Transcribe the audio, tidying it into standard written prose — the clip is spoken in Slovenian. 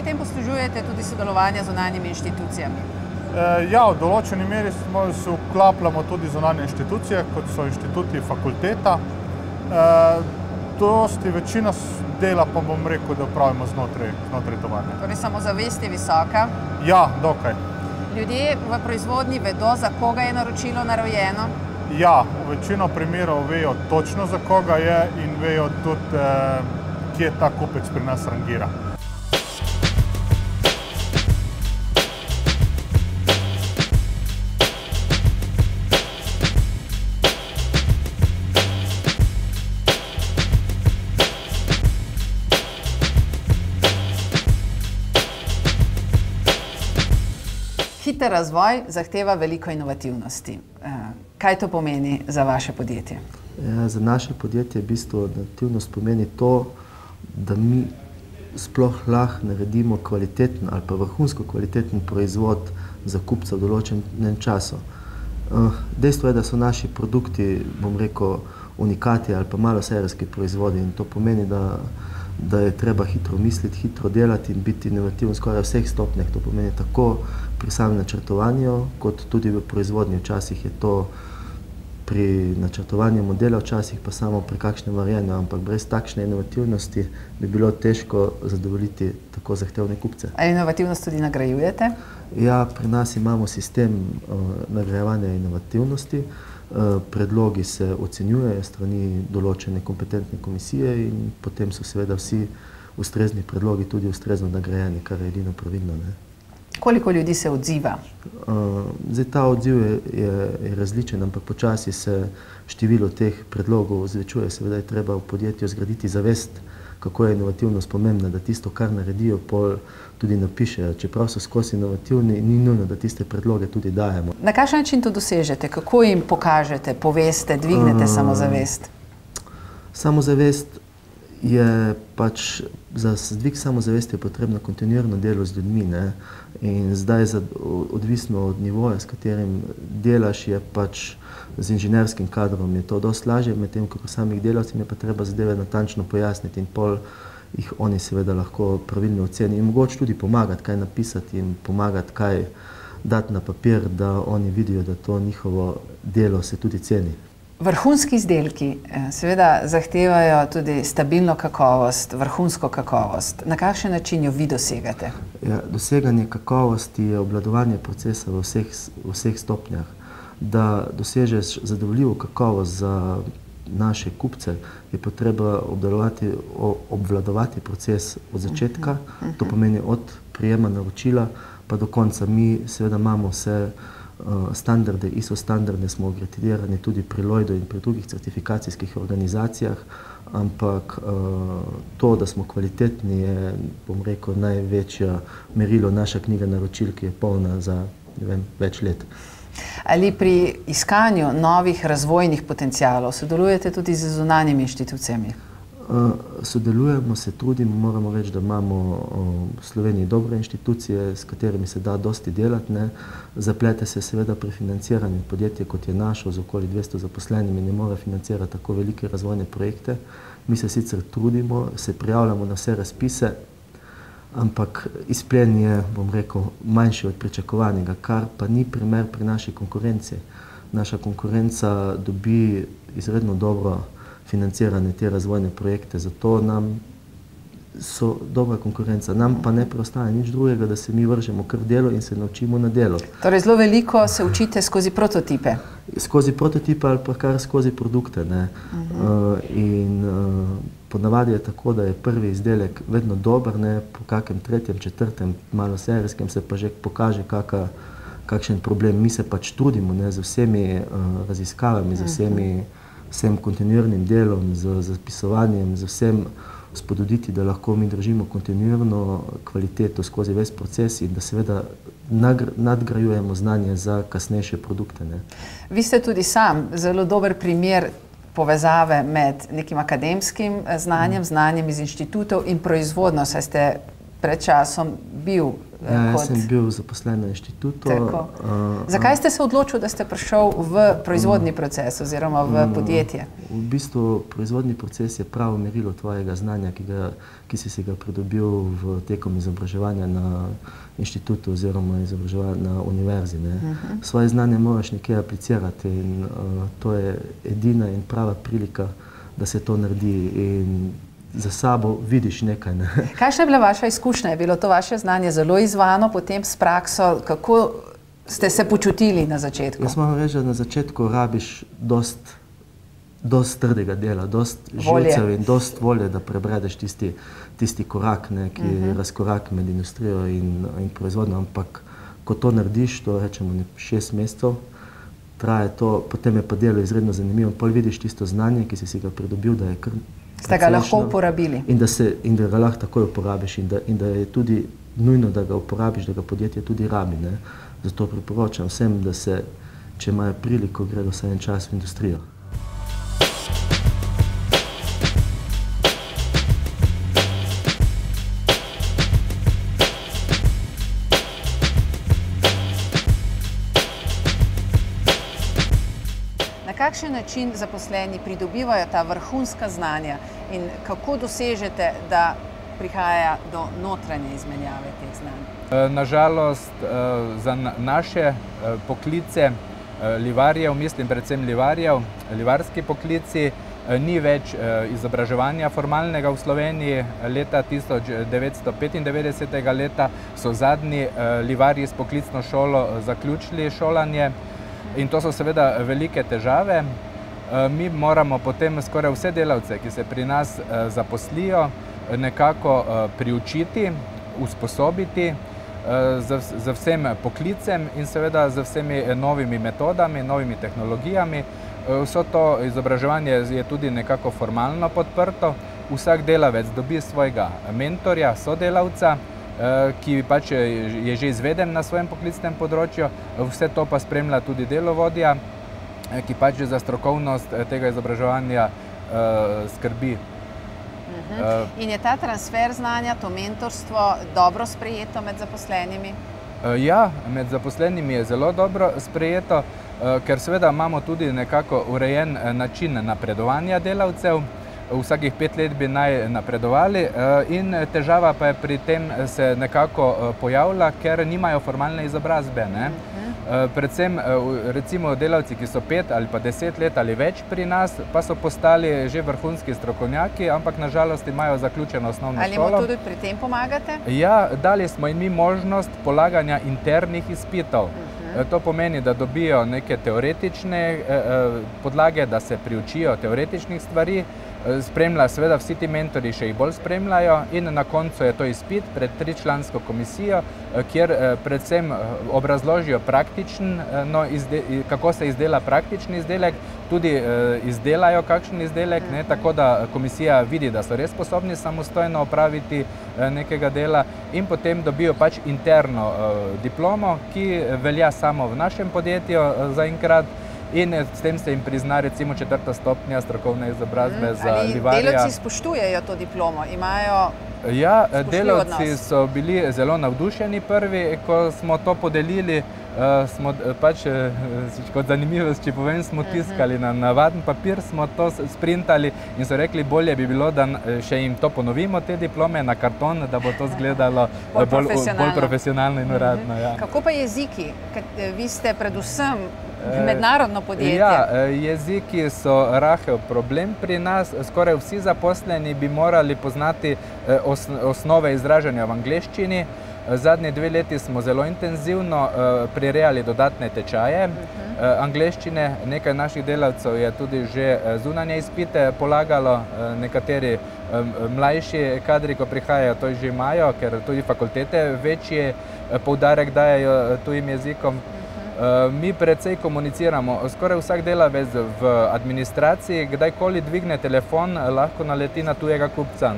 pri tem poslužujete tudi sodelovanja z zunanjimi inštitucijami? Ja, v določeni meri se vklapljamo tudi zunanje inštitucije, kot so inštituti fakulteta. Dosti večina dela pa bom rekel, da opravimo znotraj tovarne. Torej samozavest je visoka? Ja, dokaj. Ljudje v proizvodnji vedo, za koga je naročilo narejeno? Ja, v večino primerov vejo točno, za koga je in vejo tudi, kje ta kupec pri nas rangira. Hiter razvoj zahteva veliko inovativnosti. Kaj to pomeni za vaše podjetje? Ja, za naše podjetje v bistvu inovativnost pomeni to, da mi sploh lahko naredimo kvaliteten ali pa vrhunsko kvaliteten proizvod za kupca v določenem času. Dejstvo je, da so naši produkti, bom rekel, unikati ali pa maloserijski proizvodi in to pomeni, da je treba hitro misliti, hitro delati in biti inovativen skoraj v vseh stopnjah. To pomeni tako pri samem načrtovanju, kot tudi v proizvodnji. Včasih je to pri načrtovanju modela, včasih pa samo pri kakšnem varianju, ampak brez takšne inovativnosti bi bilo težko zadovoljiti tako zahtevne kupce. Ali inovativnost tudi nagrajujete? Ja, pri nas imamo sistem nagrajevanja inovativnosti. Predlogi se ocenjujejo strani določene kompetentne komisije in potem so seveda vsi ustrezni predlogi tudi ustrezno nagrajeni, kar je edino pravilno. Koliko ljudi se odziva? Zdaj, ta odziv je različen, ampak počasi se število teh predlogov zvečuje. Seveda je treba v podjetju zgraditi zavest, kako je inovativnost pomembna, da tisto, kar naredijo, pol tudi napišejo. Čeprav so skozi inovativni, ni nujno, da tiste predloge tudi dajemo. Na kakšen način to dosežete? Kako jim pokažete, poveste, dvignete samozavest? Samozavest je pač, za dvig samozavesti je potrebno kontinuirano delo z ljudmi, ne? In zdaj, odvisno od nivoja, s katerim delaš, je pač z inženerskim kadrom je to dosti lažje, medtem ko samih delavcem je pa treba zadeve natančno pojasniti in pol jih oni seveda lahko pravilno ocenijo in mogoče tudi pomagati, kaj napisati in pomagati, kaj dati na papir, da oni vidijo, da to njihovo delo se tudi ceni. Vrhunski izdelki seveda zahtevajo tudi stabilno kakovost, vrhunsko kakovost. Na kakšen način jo vi dosegate? Ja, doseganje kakovosti je obvladovanje procesa v vseh stopnjah. Da dosežeš zadovoljivo kakovost za naše kupce, je potreba obvladovati proces od začetka, to pomeni od prijema naročila pa do konca. Mi seveda imamo vse standarde, ISO standarde smo akreditirani tudi pri Lloydu in pri drugih certifikacijskih organizacijah, ampak to, da smo kvalitetni, je, bom rekel, največje merilo naša knjiga naročil, ki je polna za, ne vem, več let. Ali pri iskanju novih razvojnih potencialov sodelujete tudi z zunanjimi inštitucijami? Sodelujemo, se trudimo, moramo reči, da imamo v Sloveniji dobre inštitucije, s katerimi se da dosti delati. Zaplete se seveda pri financiranju podjetja, kot je našo, z okoli 200 zaposlenimi, ne more financirati tako velike razvojne projekte. Mi se sicer trudimo, se prijavljamo na vse razpise, ampak izplen je, bom rekel, manjši od pričakovanega, kar pa ni primer pri naši konkurenci. Naša konkurenca dobi izredno dobro financirane te razvojne projekte, zato nam so dobra konkurenca. Nam pa ne preostaja nič drugega, da se mi vržemo kar v delo in se naučimo na delo. Torej zelo veliko se učite skozi prototipe? Skozi prototipe ali pa kar skozi produkte. In ponavadi je tako, da je prvi izdelek vedno dober, po kakem tretjem, četrtem, maloserijskem se pa že pokaže kakšen problem. Mi se pač trudimo z vsemi raziskavami, z vsem kontinuirnim delom, z zapisovanjem, z vsem spodbuditi, da lahko mi držimo kontinuirno kvaliteto skozi ves proces in da seveda nadgrajujemo znanje za kasnejše produkte. Vi ste tudi sam zelo dober primer povezave med nekim akademskim znanjem, znanjem iz inštitutov in proizvodno, saj ste pred časom bil Jaz sem bil zaposlen na inštitutu. Zakaj ste se odločili, da ste prišel v proizvodni proces oziroma v podjetje? V bistvu proizvodni proces je pravo merilo tvojega znanja, ki si ga pridobil tekom izobraževanja na inštitutu oziroma izobraževanja na univerzi. Svoje znanje moraš nekje aplicirati in to je edina in prava prilika, da se to naredi in za sabo vidiš nekaj. Kakšna je bila vaša izkušnja? Je bilo to vaše znanje zelo izvano, potem s prakso? Kako ste se počutili na začetku? Jaz moram reči, da na začetku rabiš dost trdega dela, dost živcev in dost volje, da prebredeš tisti korak, ki je razkorak med industrijo in proizvodnjo, ampak ko to narediš, to rečemo 6 mesecev, traje to, potem je pa delo izredno zanimivo, pol vidiš tisto znanje, ki si ga pridobil, da je kar ste ga lahko uporabili. In da ga lahko takoj uporabiš in da je tudi nujno, da ga uporabiš, da ga podjetje tudi rabi. Zato priporočam vsem, da se, če imajo priliko, gredo vsaj en čas v industrijo. Na kakšen način zaposleni pridobivajo ta vrhunska znanja in kako dosežete, da prihaja do notranje izmenjave teh znanj? Nažalost, za naše poklice livarjev, mislim predvsem livarski poklici, ni več izobraževanja formalnega v Sloveniji. Leta 1995 leta so zadnji livarji s poklicno šolo zaključili šolanje. In to so seveda velike težave. Mi moramo potem skoraj vse delavce, ki se pri nas zaposlijo, nekako priučiti, usposobiti z vsem poklicem in seveda z vsemi novimi metodami, novimi tehnologijami. Vso to izobraževanje je tudi nekako formalno podprto. Vsak delavec dobi svojega mentorja, sodelavca, ki pač je že izveden na svojem poklicnem področju. Vse to pa spremlja tudi delovodja, ki pač za strokovnost tega izobraževanja skrbi. In je ta transfer znanja, to mentorstvo dobro sprejeto med zaposlenimi? Ja, med zaposlenimi je zelo dobro sprejeto, ker seveda imamo tudi nekako urejen način napredovanja delavcev. Vsakih 5 let bi naj napredovali in težava pa je pri tem se nekako pojavlja, ker nimajo formalne izobrazbe. Predvsem recimo delavci, ki so 5 ali pa 10 let ali več pri nas, pa so postali že vrhunski strokovnjaki, ampak nažalost imajo zaključeno osnovno šolo. Ali mu tudi pri tem pomagate? Ja, dali smo jim mi možnost polaganja internih izpitov. To pomeni, da dobijo neke teoretične podlage, da se priučijo teoretičnih stvari. Spremlja, seveda vsi ti mentori še jih bolj spremljajo in na koncu je to izpit pred 3-člansko komisijo, kjer predvsem obrazložijo kako se izdela praktični izdelek, tudi izdelajo kakšen izdelek, tako da komisija vidi, da so res sposobni samostojno opraviti nekega dela in potem dobijo pač interno diplomo, ki velja samo v našem podjetju zaenkrat. In s tem se jim prizna recimo 4. stopnja strokovne izobrazbe za livarja. Ali delavci spoštujejo to diplomo? Imajo Ja, delavci so bili zelo navdušeni prvi, ko smo to podelili. Smo pač, kot zanimivost, če povem, smo tiskali na navaden papir, smo to sprintali in so rekli, bolje bi bilo, da še jim to ponovimo, te diplome, na karton, da bo to izgledalo bolj profesionalno in uradno. Kako pa jeziki? Vi ste predvsem mednarodno podjetje. Ja, jeziki so rahel problem pri nas. Skoraj vsi zaposleni bi morali poznati osnove izražanja v angleščini. Zadnji 2 leti smo zelo intenzivno prirejali dodatne tečaje angleščine. Nekaj naših delavcev je tudi že zunanje izpite polagalo, nekateri mlajši kadri, ko prihajajo, to že imajo, ker tudi fakultete večji poudarek dajejo tujim jezikom. Mi precej komuniciramo, skoraj vsak delavec v administraciji, kdajkoli dvigne telefon, lahko naleti na tujega kupca.